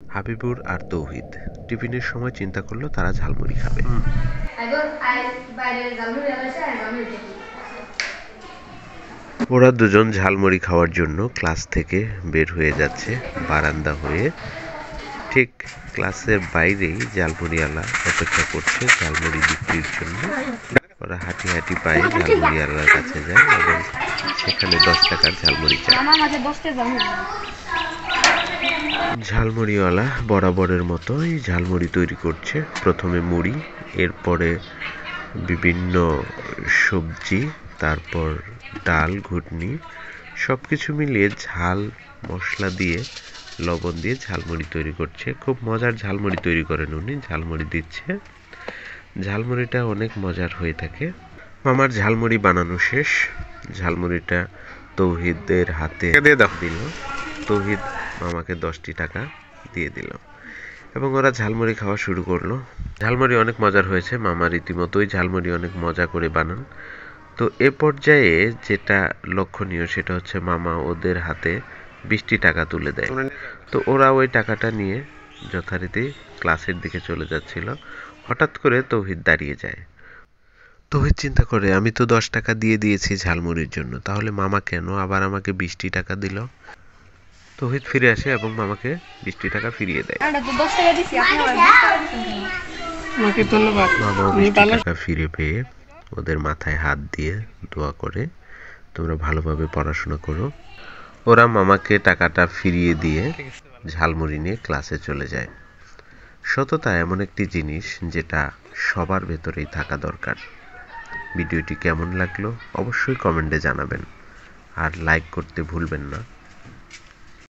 হাবিবুর আর তৌহিদ টিফিনের সময় চিন্তা করলো তারা ঝালমুড়ি খাবে। ওরা দুজন ঝালমুড়ি খাওয়ার জন্য ক্লাস থেকে বের হয়ে যাচ্ছে বারান্দা হয়ে। ঠিক ক্লাসের বাইরেই ঝালমুড়িওয়ালা অপেক্ষা করছে ঝালমুড়ি বিক্রির জন্য। ওরা হাঁটি হাঁটি পায়ে ঝালমুড়িওয়ালার কাছে যায় এবং সেখানে 10 টাকার ঝালমুড়ি চায়। ঝালমুড়িওয়ালা বরাবরের মতোই ঝালমুড়ি তৈরি করছে। প্রথমে মুড়ি, এরপরে বিভিন্ন সবজি, তারপর ডাল, ঘুটনি, সবকিছু মিলিয়ে ঝাল মশলা দিয়ে লবণ দিয়ে ঝালমুড়ি তৈরি করছে। খুব মজার ঝালমুড়ি তৈরি করেন উনি। ঝালমুড়ি দিচ্ছে, ঝালমুড়িটা অনেক মজার হয়ে থাকে। মামার ঝালমুড়ি বানানো শেষ। ঝালমুড়িটা তৌহিদের হাতে দিল। তৌহিদ মামাকে 10টি টাকা দিয়ে দিল এবং ওরা ঝালমুড়ি খাওয়া শুরু করলো। ঝালমুড়ি অনেক মজার হয়েছে। মামা রীতিমতোই ঝালমুড়ি অনেক মজা করে বানান। তো এ পর্যায়ে যেটা লক্ষণীয় সেটা হচ্ছে মামা ওদের হাতে 20টি টাকা তুলে দেয়। তো ওরা ওই টাকাটা নিয়ে যথারীতি ক্লাসের দিকে চলে যাচ্ছিল। হঠাৎ করে তৌহিদ দাঁড়িয়ে যায়। তৌহিদ চিন্তা করে, আমি তো 10 টাকা দিয়ে দিয়েছি ঝালমুড়ির জন্য, তাহলে মামা কেন আবার আমাকে 20টি টাকা দিল? তৌহিদ ফিরে আসে এবং মামাকে 20টি টাকা ফিরিয়ে দেয়। মামা 20টি টাকা ফিরে পেয়ে ওদের মাথায় হাত দিয়ে দোয়া করে, তোমরা ভালোভাবে পড়াশোনা করো। ওরা মামাকে টাকাটা ফিরিয়ে দিয়ে ঝালমুড়ি নিয়ে ক্লাসে চলে যায়। সততা এমন একটি জিনিস যেটা সবার ভেতরেই থাকা দরকার। ভিডিওটি কেমন লাগলো অবশ্যই কমেন্টে জানাবেন আর লাইক করতে ভুলবেন না।